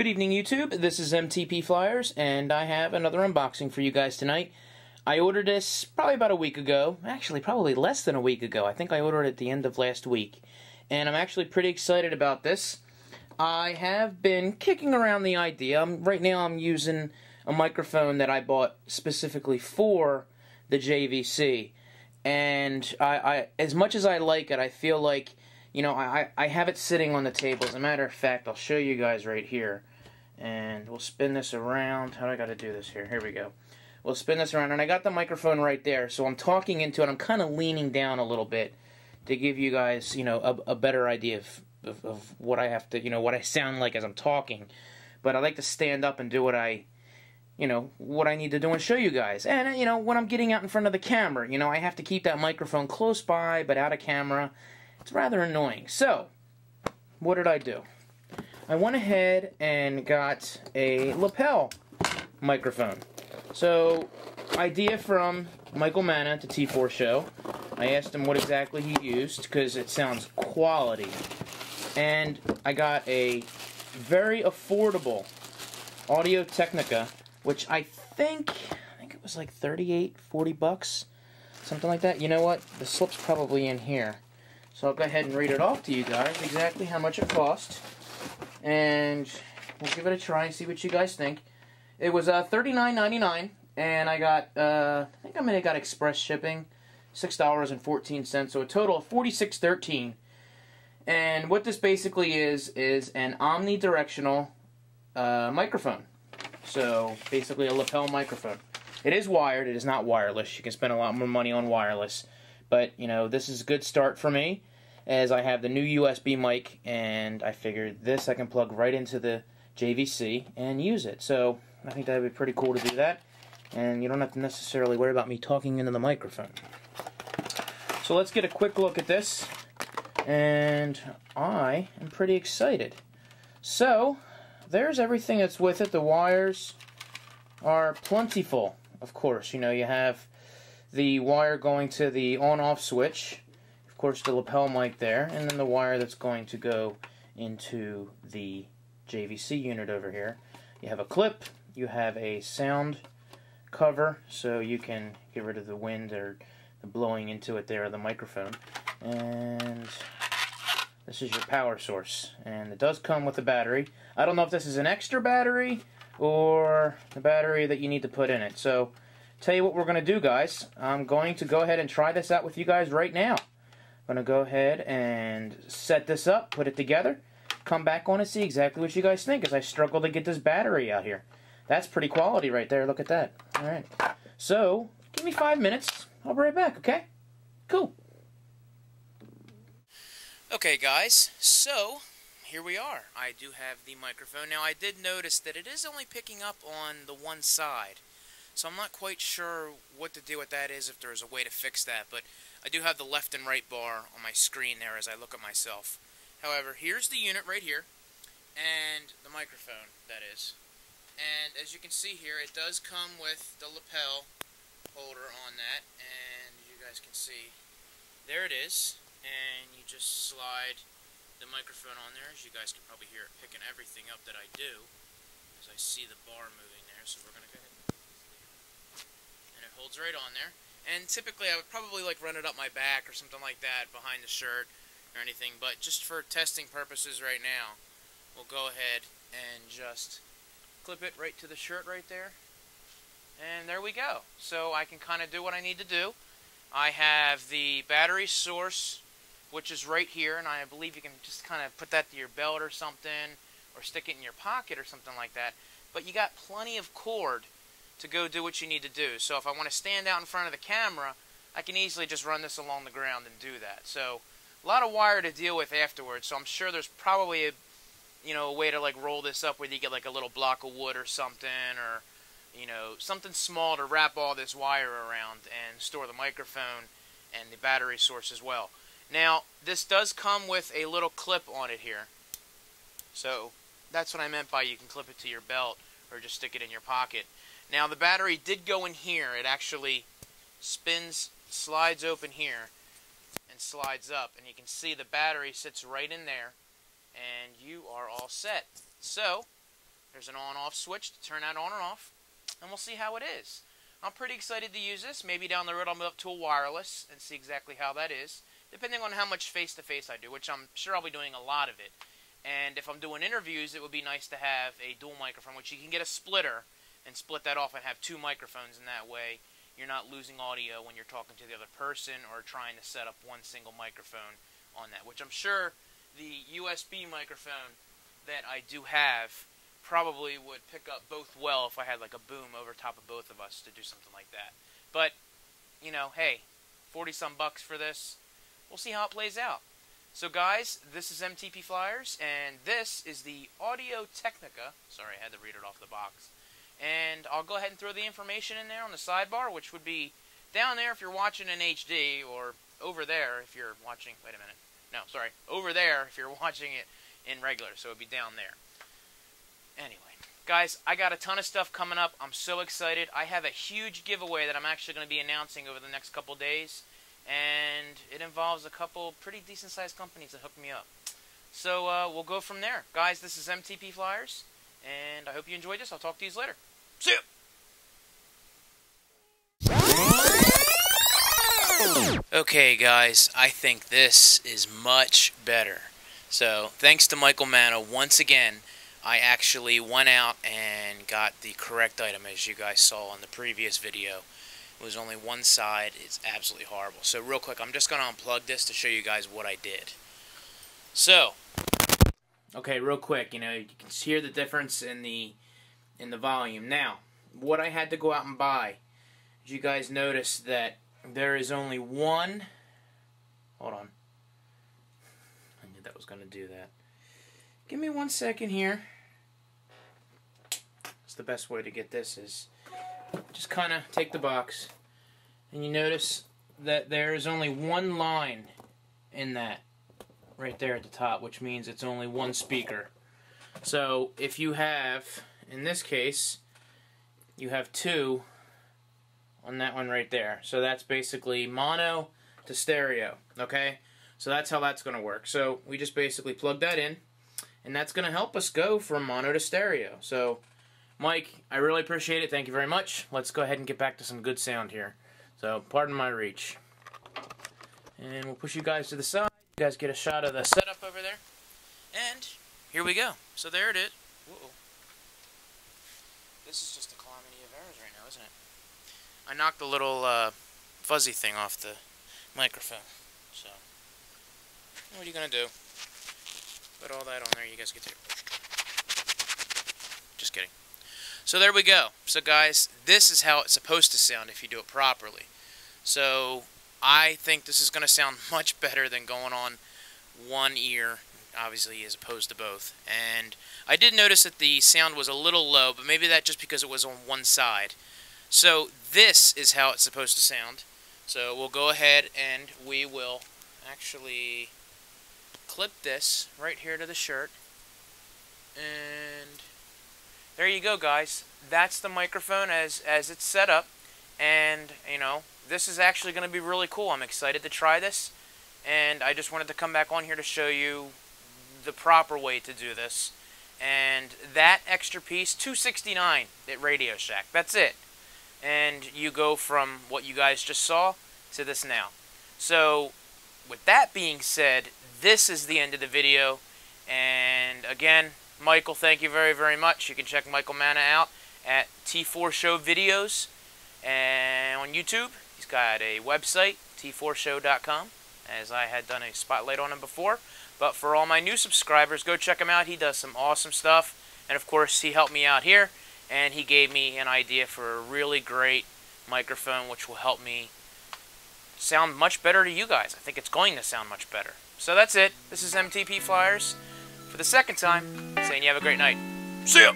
Good evening, YouTube. This is MTP Flyers, and I have another unboxing for you guys tonight. I ordered this probably about a week ago. Actually, probably less than a week ago. I think I ordered it at the end of last week. And I'm actually pretty excited about this. I have been kicking around the idea. Right now I'm using a microphone that I bought specifically for the JVC. And I as much as I like it, I feel like, you know, I have it sitting on the table. As a matter of fact, I'll show you guys right here. And we'll spin this around. How do I got to do this here? Here we go. We'll spin this around. And I got the microphone right there. So I'm talking into it. I'm kind of leaning down a little bit to give you guys, you know, a better idea of what I have to, you know, what I sound like as I'm talking. But I like to stand up and do what I need to do and show you guys. And, you know, when I'm getting out in front of the camera, you know, I have to keep that microphone close by, but out of camera. It's rather annoying. So, what did I do? I went ahead and got a lapel microphone. So, idea from Michael Manna at the T4 show. I asked him what exactly he used, because it sounds quality. And I got a very affordable Audio-Technica, which I think it was like 38, 40 bucks, something like that. You know what? The slip's probably in here. So I'll go ahead and read it off to you guys, exactly how much it cost. And we'll give it a try and see what you guys think. It was $39.99, and I got, I think I may have got express shipping, $6.14, so a total of $46.13. And what this basically is an omnidirectional microphone. So basically a lapel microphone. It is wired. It is not wireless. You can spend a lot more money on wireless. But, you know, this is a good start for me, as I have the new USB mic, and I figured this I can plug right into the JVC and use it. So I think that would be pretty cool to do that. And you don't have to necessarily worry about me talking into the microphone. So let's get a quick look at this. And I am pretty excited. So, there's everything that's with it. The wires are plentiful, of course. You know, you have the wire going to the on-off switch, of course the lapel mic there, and then the wire that's going to go into the JVC unit over here. You have a clip, you have a sound cover, so you can get rid of the wind or the blowing into it there of the microphone. And this is your power source, and it does come with a battery. I don't know if this is an extra battery or the battery that you need to put in it. So, tell you what we're going to do, guys. I'm going to go ahead and try this out with you guys right now. I'm going to go ahead and set this up, put it together, come back on and see exactly what you guys think as I struggle to get this battery out here. That's pretty quality right there. Look at that. Alright. So, give me 5 minutes. I'll be right back, okay? Cool. Okay, guys. So, here we are. I do have the microphone. Now, I did notice that it is only picking up on the one side. So I'm not quite sure what to do with that is, if there's a way to fix that. But I do have the left and right bar on my screen there as I look at myself. However, here's the unit right here. And the microphone, that is. And as you can see here, it does come with the lapel holder on that. And you guys can see, there it is. And you just slide the microphone on there. As you guys can probably hear it picking everything up that I do, as I see the bar moving there. So we're going to go ahead. And it holds right on there. And typically I would probably like run it up my back or something like that behind the shirt or anything. But just for testing purposes right now, we'll go ahead and just clip it right to the shirt right there. And there we go. So I can kind of do what I need to do. I have the battery source, which is right here, and I believe you can just kind of put that to your belt or something, or stick it in your pocket or something like that. But you got plenty of cord to go do what you need to do. So if I want to stand out in front of the camera, I can easily just run this along the ground and do that. So a lot of wire to deal with afterwards. So I'm sure there's probably a, you know, a way to like roll this up where you get like a little block of wood or something, or, you know, something small to wrap all this wire around and store the microphone and the battery source as well. Now, this does come with a little clip on it here. So, that's what I meant by you can clip it to your belt or just stick it in your pocket. Now, the battery did go in here. It actually spins, slides open here, and slides up. And you can see the battery sits right in there, and you are all set. So, There's an on-off switch to turn that on or off, and we'll see how it is. I'm pretty excited to use this. Maybe down the road I'll move up to a wireless and see exactly how that is, depending on how much face-to-face I do, which I'm sure I'll be doing a lot of it. And if I'm doing interviews, it would be nice to have a dual microphone, which you can get a splitter and split that off and have two microphones, in that way you're not losing audio when you're talking to the other person or trying to set up one single microphone on that, which I'm sure the USB microphone that I do have probably would pick up both well if I had like a boom over top of both of us to do something like that. But, you know, hey, 40-some bucks for this. We'll see how it plays out. So guys, this is MTP Flyers, and this is the Audio-Technica. Sorry, I had to read it off the box. And I'll go ahead and throw the information in there on the sidebar, which would be down there if you're watching in HD, or over there if you're watching, wait a minute, no, sorry, over there if you're watching it in regular, so it would be down there. Anyway, guys, I got a ton of stuff coming up. I'm so excited. I have a huge giveaway that I'm actually going to be announcing over the next couple days, and it involves a couple pretty decent-sized companies that hooked me up. So we'll go from there. Guys, this is MTP Flyers, and I hope you enjoyed this. I'll talk to you later. See ya! Okay, guys, I think this is much better. So, thanks to Michael Manna, once again, I actually went out and got the correct item, as you guys saw in the previous video. It was only one side. It's absolutely horrible. So, real quick, I'm just going to unplug this to show you guys what I did. So, okay, real quick, you can hear the difference in the volume. Now, what I had to go out and buy, you guys notice that there is only one, hold on, I knew that was going to do that. Give me 1 second here. It's the best way to get this is just kind of take the box, and you notice that there is only one line in that right there at the top, which means it's only one speaker. So if you have, in this case, you have two on that one right there. So that's basically mono to stereo, okay? So that's how that's going to work. So we just basically plug that in, and that's going to help us go from mono to stereo. So, Mike, I really appreciate it. Thank you very much. Let's go ahead and get back to some good sound here. So, pardon my reach. And we'll push you guys to the side. You guys get a shot of the setup over there. And here we go. So there it is. Whoa. This is just a calamity of errors right now, isn't it? I knocked the little fuzzy thing off the microphone. So, what are you going to do? Put all that on there, you guys get to... Just kidding. So there we go. So guys, this is how it's supposed to sound if you do it properly. So I think this is going to sound much better than going on one ear, obviously, as opposed to both. And I did notice that the sound was a little low, but maybe that's just because it was on one side. So this is how it's supposed to sound. So we'll go ahead and we will actually clip this right here to the shirt. And there you go, guys. That's the microphone as it's set up. And, this is actually going to be really cool. I'm excited to try this. And I just wanted to come back on here to show you the proper way to do this. And that extra piece, $269 at Radio Shack. That's it. And you go from what you guys just saw to this now. So, with that being said, this is the end of the video. And again, Michael, thank you very, very much. You can check Michael Manna out at T4 Show Videos and on YouTube. He's got a website, t4show.com, as I had done a spotlight on him before. But for all my new subscribers, go check him out. He does some awesome stuff. And of course, he helped me out here. And he gave me an idea for a really great microphone, which will help me sound much better to you guys. I think it's going to sound much better. So that's it. This is MTP Flyers for the second time, saying you have a great night. See ya!